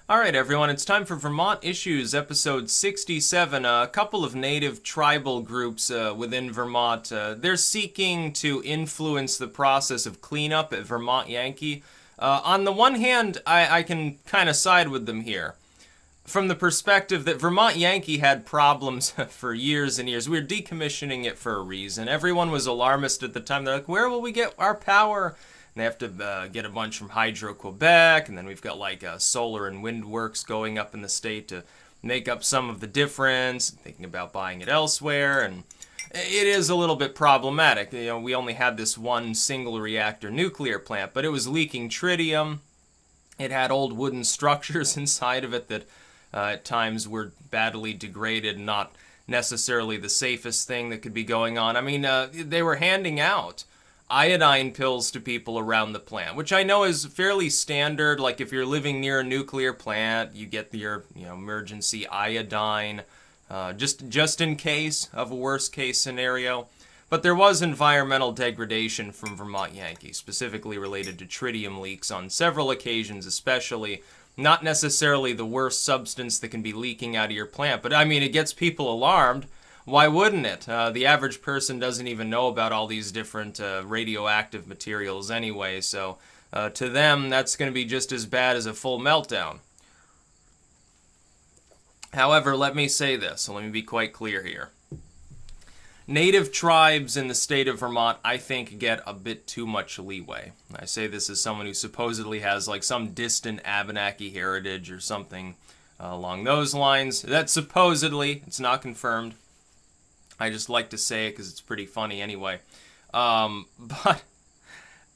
Alright everyone, it's time for Vermont Issues, episode 67. A couple of native tribal groups within Vermont, they're seeking to influence the process of cleanup at Vermont Yankee. On the one hand, I can kind of side with them here. From the perspective that Vermont Yankee had problems for years and years. We were decommissioning it for a reason. Everyone was alarmist at the time. They're like, where will we get our power? And they have to get a bunch from Hydro-Quebec, and then we've got like solar and wind works going up in the state to make up some of the difference, thinking about buying it elsewhere, and it is a little bit problematic. You know, we only had this one single reactor nuclear plant, but it was leaking tritium. It had old wooden structures inside of it that at times were badly degraded, not necessarily the safest thing that could be going on. I mean, they were handing out iodine pills to people around the plant, which I know is fairly standard. Like if you're living near a nuclear plant, you get your emergency iodine just in case of a worst case scenario. But there was environmental degradation from Vermont Yankee, specifically related to tritium leaks on several occasions, especially. Not necessarily the worst substance that can be leaking out of your plant, but I mean, it gets people alarmed. Why wouldn't it? The average person doesn't even know about all these different radioactive materials anyway, so to them, that's going to be just as bad as a full meltdown. However, let me say this, so let me be quite clear here. Native tribes in the state of Vermont, I think, get a bit too much leeway. I say this as someone who supposedly has like some distant Abenaki heritage or something along those lines. That supposedly, it's not confirmed. I just like to say it because it's pretty funny anyway. But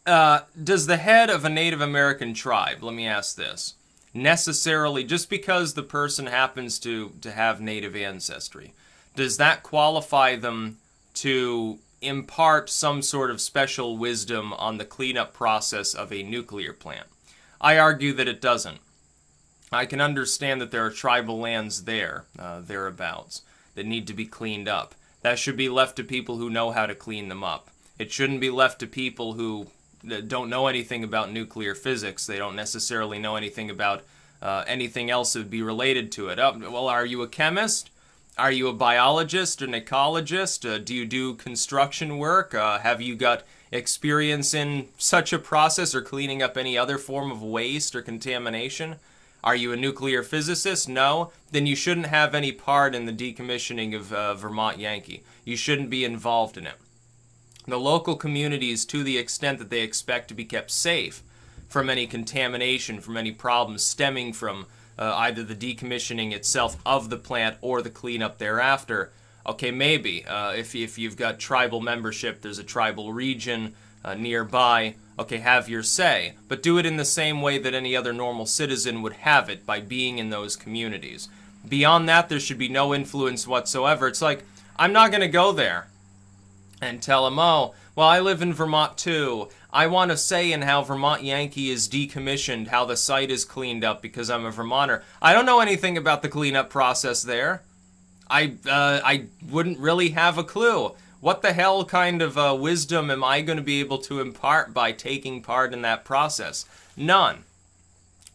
does the head of a Native American tribe, let me ask this, necessarily, just because the person happens to have Native ancestry, does that qualify them to impart some sort of special wisdom on the cleanup process of a nuclear plant? I argue that it doesn't. I can understand that there are tribal lands there, thereabouts, that need to be cleaned up. That should be left to people who know how to clean them up. It shouldn't be left to people who don't know anything about nuclear physics. They don't necessarily know anything about anything else that would be related to it. Well, are you a chemist? Are you a biologist, an ecologist? Do you do construction work? Have you got experience in such a process or cleaning up any other form of waste or contamination? Are you a nuclear physicist? No? Then you shouldn't have any part in the decommissioning of Vermont Yankee. You shouldn't be involved in it. The local communities, to the extent that they expect to be kept safe from any contamination, from any problems stemming from either the decommissioning itself of the plant or the cleanup thereafter, okay, maybe. If you've got tribal membership, there's a tribal region nearby, okay, have your say, but do it in the same way that any other normal citizen would have it, by being in those communities. Beyond that, there should be no influence whatsoever. It's like, I'm not going to go there and tell them, oh, well, I live in Vermont too. I want a say in how Vermont Yankee is decommissioned, how the site is cleaned up because I'm a Vermonter. I don't know anything about the cleanup process there. I wouldn't really have a clue. What the hell kind of wisdom am I going to be able to impart by taking part in that process? None.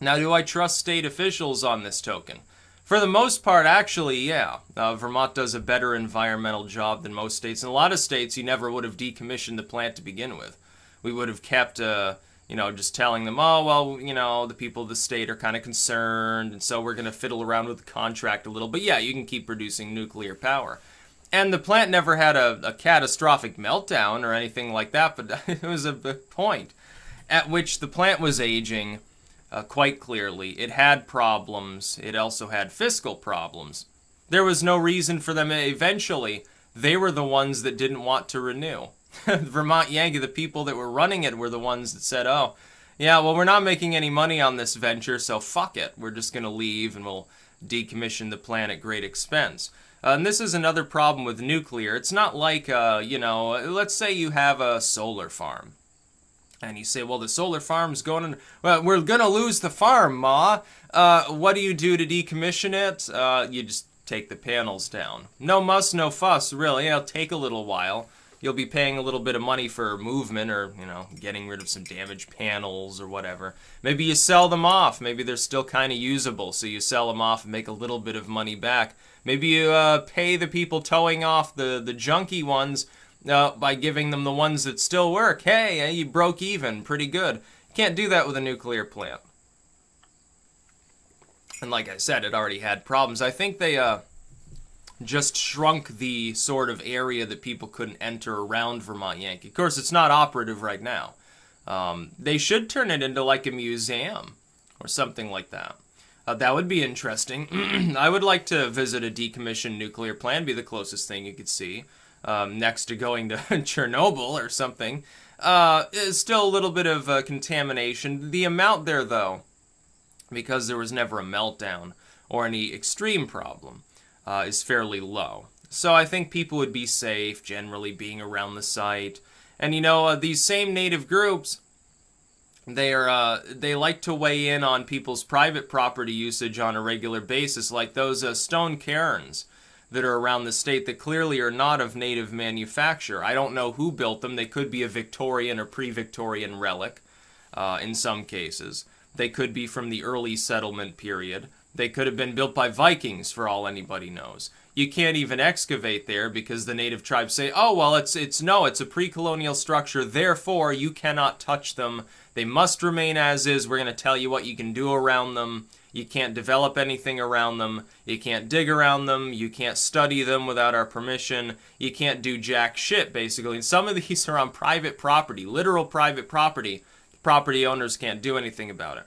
Now, do I trust state officials on this token? For the most part, actually, yeah. Vermont does a better environmental job than most states. In a lot of states, you never would have decommissioned the plant to begin with. We would have kept, just telling them, oh, well, the people of the state are kind of concerned, and so we're going to fiddle around with the contract a little. But yeah, you can keep producing nuclear power. And the plant never had a catastrophic meltdown or anything like that, but it was a point at which the plant was aging quite clearly. It had problems. It also had fiscal problems. There was no reason for them. Eventually, they were the ones that didn't want to renew. Vermont Yankee, the people that were running it, were the ones that said, oh, yeah, well, we're not making any money on this venture, so fuck it. We're just going to leave and we'll decommission the plant at great expense. And this is another problem with nuclear. It's not like, let's say you have a solar farm. And you say, well, the solar farm's going, well, we're going to lose the farm, Ma. What do you do to decommission it? You just take the panels down. No muss, no fuss, really. It'll take a little while. you'll be paying a little bit of money for movement, or, you know, getting rid of some damaged panels or whatever. Maybe you sell them off. Maybe they're still kind of usable, so you sell them off and make a little bit of money back. Maybe you pay the people towing off the junky ones by giving them the ones that still work. Hey, you broke even. Pretty good. You can't do that with a nuclear plant. And like I said, it already had problems. I think they just shrunk the sort of area that people couldn't enter around Vermont Yankee. Of course, it's not operative right now. They should turn it into like a museum or something like that. That would be interesting. I would like to visit a decommissioned nuclear plant, be the closest thing you could see, next to going to Chernobyl or something. It's still a little bit of contamination. The amount there, though, because there was never a meltdown or any extreme problem, is fairly low. So I think people would be safe generally being around the site. And you know, these same native groups, they like to weigh in on people's private property usage on a regular basis, like those stone cairns that are around the state that clearly are not of native manufacture. I don't know who built them. They could be a Victorian or pre-Victorian relic in some cases. They could be from the early settlement period. They could have been built by Vikings, for all anybody knows. You can't even excavate there because the native tribes say, oh, well, it's a pre-colonial structure, therefore you cannot touch them. They must remain as is. We're going to tell you what you can do around them. You can't develop anything around them. You can't dig around them. You can't study them without our permission. You can't do jack shit, basically. And some of these are on private property, literal private property. Property owners can't do anything about it.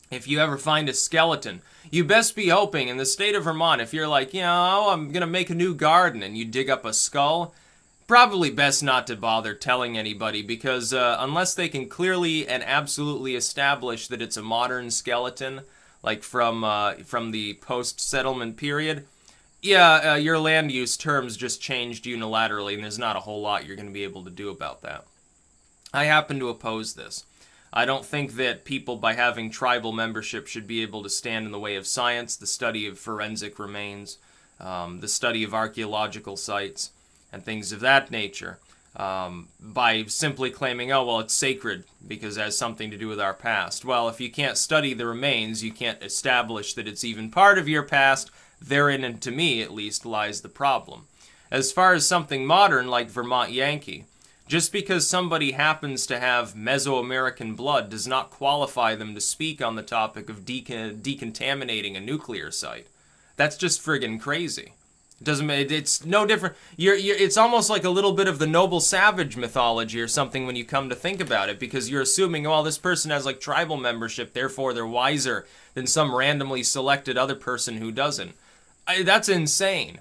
If you ever find a skeleton, you best be hoping in the state of Vermont, if you're like, you know, I'm going to make a new garden and you dig up a skull, probably best not to bother telling anybody because unless they can clearly and absolutely establish that it's a modern skeleton, like from the post-settlement period, yeah, your land use terms just changed unilaterally and there's not a whole lot you're going to be able to do about that. I happen to oppose this. I don't think that people, by having tribal membership, should be able to stand in the way of science, the study of forensic remains, the study of archaeological sites, and things of that nature, by simply claiming, oh, well, it's sacred because it has something to do with our past. Well, if you can't study the remains, you can't establish that it's even part of your past. Therein, and to me, at least, lies the problem. As far as something modern like Vermont Yankee, just because somebody happens to have Mesoamerican blood does not qualify them to speak on the topic of decontaminating a nuclear site. That's just friggin' crazy. It doesn't. It's no different. It's almost like a little bit of the noble savage mythology or something when you come to think about it, because you're assuming, well, this person has like tribal membership, therefore they're wiser than some randomly selected other person who doesn't. That's insane.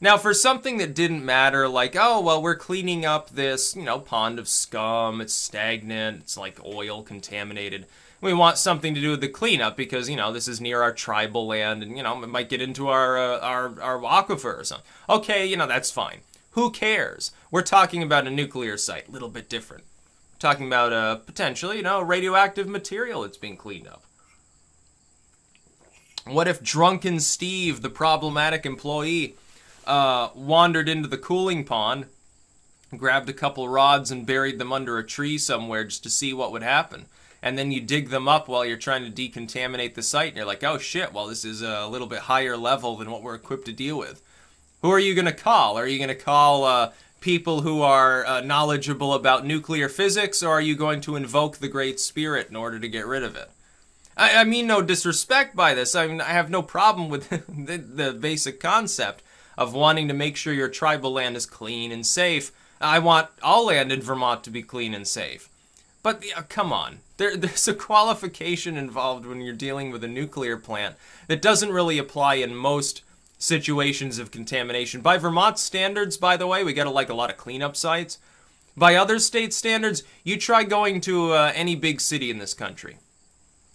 Now, for something that didn't matter, like, oh, well, we're cleaning up this, you know, pond of scum, it's stagnant, it's like oil contaminated. We want something to do with the cleanup because, you know, this is near our tribal land and, you know, it might get into our aquifer or something. Okay, you know, that's fine. Who cares? We're talking about a nuclear site, a little bit different. We're talking about potentially, you know, radioactive material that's being cleaned up. What if drunken Steve, the problematic employee, wandered into the cooling pond, grabbed a couple rods and buried them under a tree somewhere just to see what would happen? And then you dig them up while you're trying to decontaminate the site, and you're like, oh shit, well, this is a little bit higher level than what we're equipped to deal with. Who are you going to call? Are you going to call people who are knowledgeable about nuclear physics, or are you going to invoke the Great Spirit in order to get rid of it? I mean no disrespect by this. I mean, I have no problem with the basic concept of wanting to make sure your tribal land is clean and safe. I want all land in Vermont to be clean and safe. But come on, there's a qualification involved when you're dealing with a nuclear plant that doesn't really apply in most situations of contamination. By Vermont standards, by the way, we got like a lot of cleanup sites. By other state standards, you try going to any big city in this country,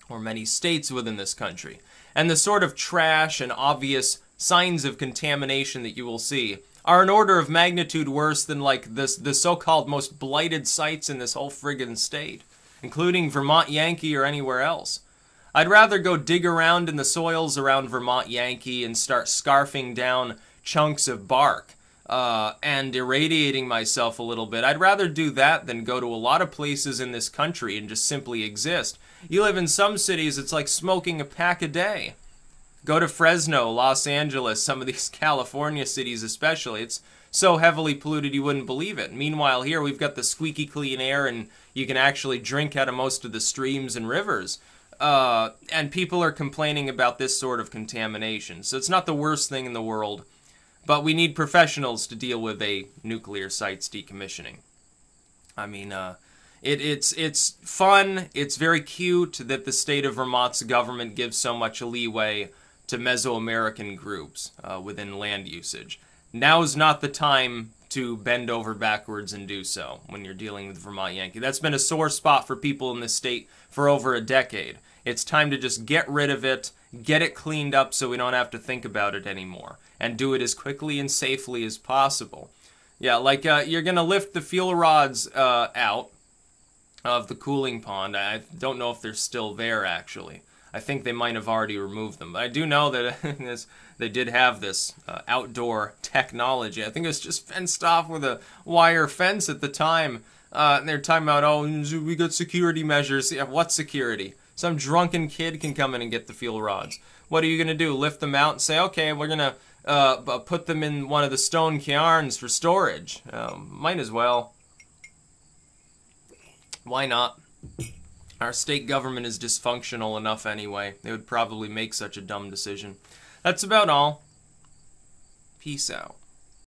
or many states within this country, and the sort of trash and obvious signs of contamination that you will see are an order of magnitude worse than like the so-called most blighted sites in this whole friggin' state, including Vermont Yankee or anywhere else. I'd rather go dig around in the soils around Vermont Yankee and start scarfing down chunks of bark and irradiating myself a little bit. I'd rather do that than go to a lot of places in this country and just simply exist. You live in some cities, it's like smoking a pack a day. Go to Fresno, Los Angeles, some of these California cities especially. It's so heavily polluted you wouldn't believe it. Meanwhile, here we've got the squeaky clean air and you can actually drink out of most of the streams and rivers. And people are complaining about this sort of contamination. So it's not the worst thing in the world, but we need professionals to deal with a nuclear site's decommissioning. I mean, it's fun, it's very cute that the state of Vermont's government gives so much leeway to Mesoamerican groups within land usage. Now's not the time to bend over backwards and do so when you're dealing with Vermont Yankee. That's been a sore spot for people in this state for over a decade. It's time to just get rid of it, get it cleaned up so we don't have to think about it anymore, and do it as quickly and safely as possible. Yeah, like you're going to lift the fuel rods out of the cooling pond. I don't know if they're still there, actually. I think they might have already removed them. But I do know that they did have this outdoor technology. I think it was just fenced off with a wire fence at the time. And they're talking about, oh, we got security measures. Yeah, what security? Some drunken kid can come in and get the fuel rods. What are you going to do? Lift them out and say, okay, we're going to put them in one of the stone cairns for storage. Might as well. Why not? Our state government is dysfunctional enough anyway. They would probably make such a dumb decision. That's about all. Peace out.